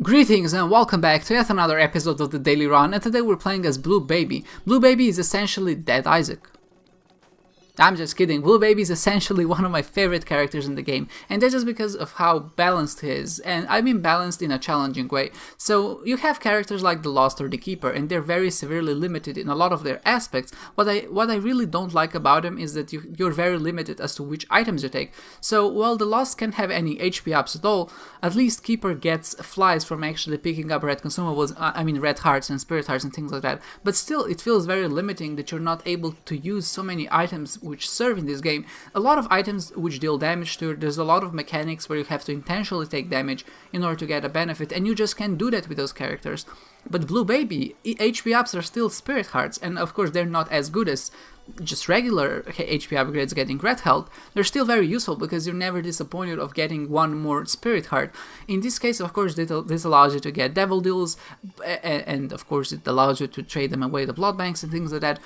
Greetings and welcome back to yet another episode of the Daily Run, and today we're playing as Blue Baby. Blue Baby is essentially Dead Isaac. I'm just kidding. Blue Baby is essentially one of my favorite characters in the game, and that's just because of how balanced he is, and I mean balanced in a challenging way. So you have characters like the Lost or the Keeper, and they're very severely limited in a lot of their aspects. What I really don't like about them is that you're very limited as to which items you take. So while the Lost can't have any HP ups at all, at least Keeper gets flies from actually picking up red consumables, red hearts and spirit hearts and things like that. But still, it feels very limiting that you're not able to use so many items which serve in this game. A lot of items which deal damage to you. There's a lot of mechanics where you have to intentionally take damage in order to get a benefit, and you just can't do that with those characters. But Blue Baby, HP ups are still spirit hearts, and of course they're not as good as just regular HP upgrades getting red health. They're still very useful because you're never disappointed of getting one more spirit heart. In this case, of course, this allows you to get devil deals, and of course it allows you to trade them away the blood banks and things like that.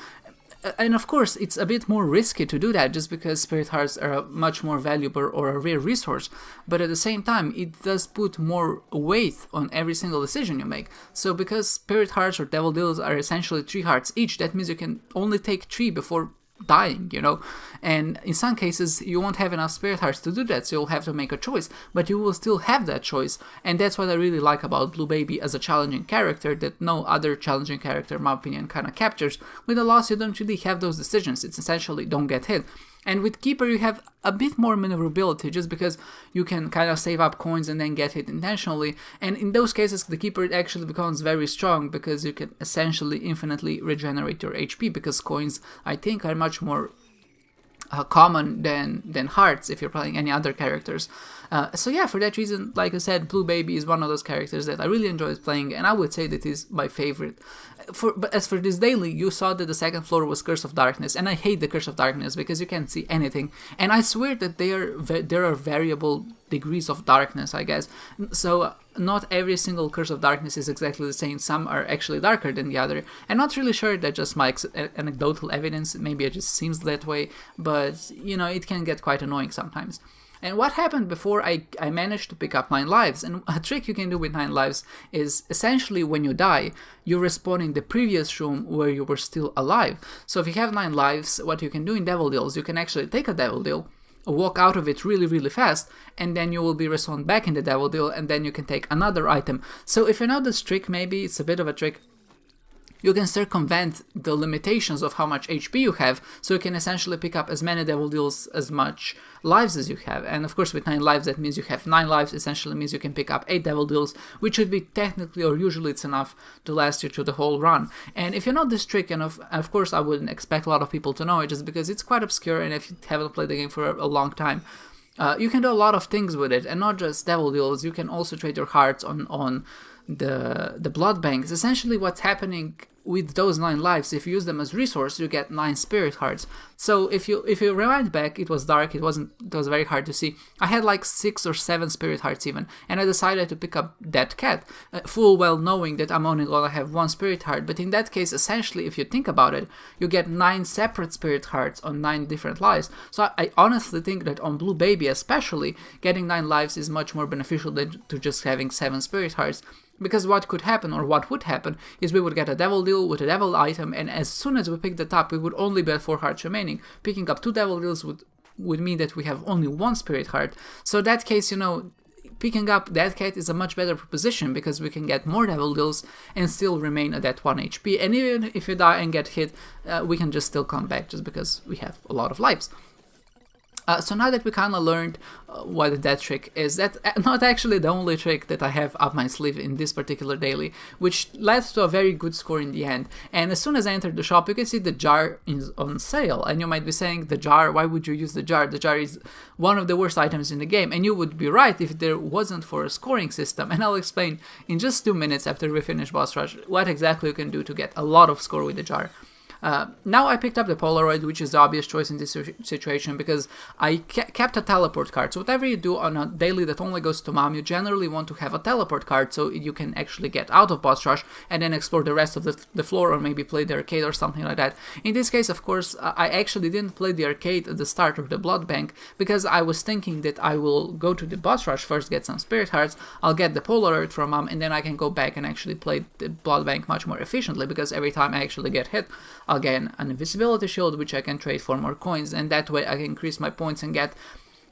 And of course, it's a bit more risky to do that just because spirit hearts are a much more valuable or a rare resource, but at the same time, it does put more weight on every single decision you make. So because spirit hearts or devil deals are essentially 3 hearts each, that means you can only take 3 before dying, and in some cases you won't have enough spirit hearts to do that, so you'll have to make a choice, but you will still have that choice. And that's what I really like about Blue Baby as a challenging character that no other challenging character, in my opinion, kind of captures. With the Lost, you don't really have those decisions. It's essentially don't get hit. And with Keeper, you have a bit more maneuverability just because you can kind of save up coins and then get hit intentionally. And in those cases, the Keeper actually becomes very strong because you can essentially infinitely regenerate your HP, because coins, I think, are much more common than hearts if you're playing any other characters. So yeah, for that reason, like I said, Blue Baby is one of those characters that I really enjoy playing, and I would say that is my favorite. But as for this daily, you saw that the second floor was Curse of Darkness, and I hate the Curse of Darkness because you can't see anything. And I swear that there are variable degrees of darkness, I guess. So not every single Curse of Darkness is exactly the same. Some are actually darker than the other. I'm not really sure, that's just my anecdotal evidence. Maybe it just seems that way, but it can get quite annoying sometimes. And what happened before I managed to pick up 9 lives, and a trick you can do with 9 lives is essentially when you die, you respawn in the previous room where you were still alive. So if you have 9 lives, what you can do in Devil Deals, you can actually take a Devil Deal, walk out of it really, really fast, and then you will be respawned back in the Devil Deal, and then you can take another item. So if you know this trick, maybe it's a bit of a trick, you can circumvent the limitations of how much HP you have, so you can essentially pick up as many Devil Deals, as much lives as you have. And of course with 9 lives, that means you have 9 lives, essentially means you can pick up 8 Devil Deals, which would be technically, or usually it's enough to last you through the whole run. And if you know this trick, and of course I wouldn't expect a lot of people to know it just because it's quite obscure, and if you haven't played the game for a long time, you can do a lot of things with it, and not just Devil Deals. You can also trade your hearts on the blood banks. Essentially what's happening with those 9 lives, if you use them as resource, you get 9 spirit hearts. So if you rewind back, it was dark, it was very hard to see. I had like 6 or 7 spirit hearts even, and I decided to pick up that cat, full well knowing that I'm only gonna have 1 spirit heart. But in that case, essentially, if you think about it, you get 9 separate spirit hearts on 9 different lives. So I honestly think that on Blue Baby especially, getting 9 lives is much more beneficial than to just having 7 spirit hearts. Because what could happen, or what would happen, is we would get a Devil Deal with a Devil item, and as soon as we picked it up, we would only be at 4 hearts remaining. Picking up 2 Devil Deals would mean that we have only 1 Spirit Heart. So in that case, picking up that cat is a much better proposition because we can get more Devil Deals and still remain at that 1 HP. And even if you die and get hit, we can just still come back just because we have a lot of lives. So now that we kind of learned what that trick is, that's not actually the only trick that I have up my sleeve in this particular daily, which led to a very good score in the end. And as soon as I entered the shop, you can see the jar is on sale, and you might be saying, the jar, why would you use the jar? The jar is one of the worst items in the game, and you would be right if there wasn't for a scoring system, and I'll explain in just 2 minutes after we finish boss rush what exactly you can do to get a lot of score with the jar. Now I picked up the Polaroid, which is the obvious choice in this situation, because I kept a teleport card. So whatever you do on a daily that only goes to Mom, you generally want to have a teleport card so you can actually get out of boss rush and then explore the rest of the floor, or maybe play the arcade or something like that. In this case, of course, I actually didn't play the arcade at the start of the blood bank, because I was thinking that I will go to the boss rush first, get some spirit hearts, I'll get the Polaroid from Mom, and then I can go back and actually play the blood bank much more efficiently, because every time I actually get hit, I'll get an invisibility shield, which I can trade for more coins, and that way I can increase my points and get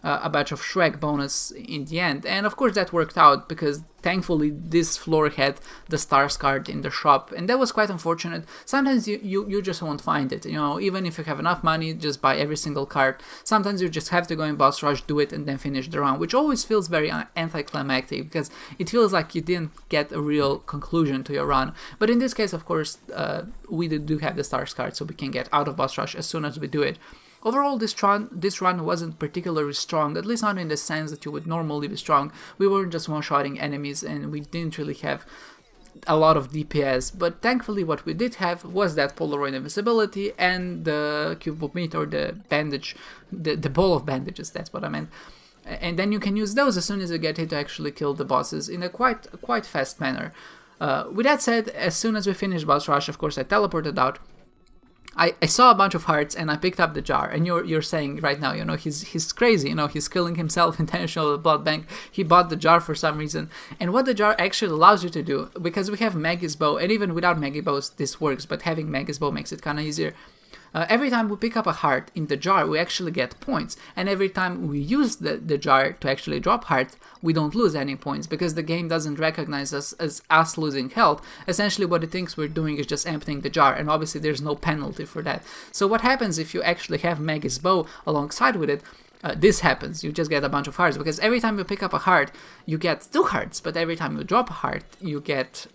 a batch of Shrek bonus in the end. And of course that worked out, because thankfully this floor had the stars card in the shop, and that was quite unfortunate. Sometimes you just won't find it, even if you have enough money, just buy every single card. Sometimes you just have to go in boss rush, do it, and then finish the round, which always feels very anticlimactic, because it feels like you didn't get a real conclusion to your run. But in this case, of course, we do have the stars card, so we can get out of boss rush as soon as we do it. Overall, this run wasn't particularly strong, at least not in the sense that you would normally be strong. We weren't just one-shotting enemies, and we didn't really have a lot of DPS, but thankfully what we did have was that Polaroid invisibility and the cube of meat, or the bandage, the ball of bandages, that's what I meant. And then you can use those as soon as you get hit to actually kill the bosses in a quite fast manner. With that said, as soon as we finished boss rush, of course I teleported out. I saw a bunch of hearts and I picked up the jar, and you're saying right now, he's crazy, he's killing himself intentionally with blood bank. He bought the jar for some reason, and what the jar actually allows you to do, because we have Maggie's bow, and even without Maggie bows this works, but having Maggie's bow makes it kind of easier. Every time we pick up a heart in the jar, we actually get points, and every time we use the jar to actually drop hearts, we don't lose any points, because the game doesn't recognize us as us losing health. Essentially what it thinks we're doing is just emptying the jar, and obviously there's no penalty for that. So what happens if you actually have Maggie's bow alongside with it? This happens, you just get a bunch of hearts, because every time you pick up a heart, you get 2 hearts, but every time you drop a heart, you get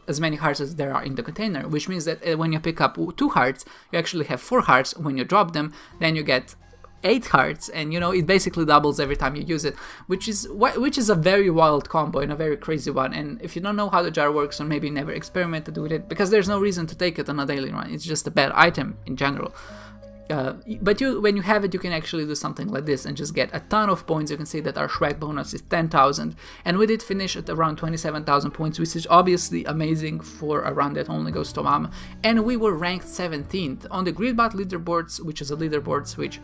as many hearts as there are in the container, which means that when you pick up 2 hearts, you actually have 4 hearts. When you drop them, then you get 8 hearts, and it basically doubles every time you use it, which is a very wild combo and a very crazy one. And if you don't know how the jar works, or maybe never experimented with it, because there's no reason to take it on a daily run, it's just a bad item in general. But when you have it, you can actually do something like this and just get a ton of points. You can see that our Shrek bonus is 10,000, and we did finish at around 27,000 points, which is obviously amazing for a run that only goes to Mom. And we were ranked 17th on the Greedbot leaderboards, which is a leaderboard switch.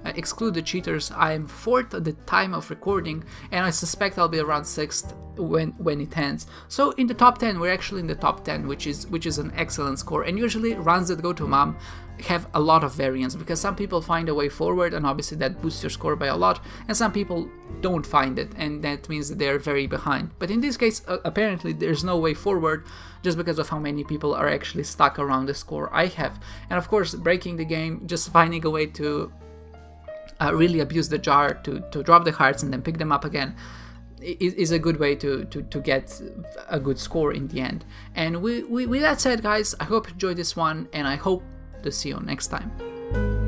Exclude the cheaters. I am 4th at the time of recording, and I suspect I'll be around 6th when it ends. So in the top 10, we're actually in the top 10, which is an excellent score. And usually runs that go to Mom have a lot of variance, because some people find a way forward, and obviously that boosts your score by a lot, and some people don't find it, and that means that they're very behind. But in this case, apparently there's no way forward, just because of how many people are actually stuck around the score I have. And of course, breaking the game, just finding a way to really abuse the jar to drop the hearts and then pick them up again is a good way to get a good score in the end. And with that said, guys, I hope you enjoyed this one, and I hope to see you next time.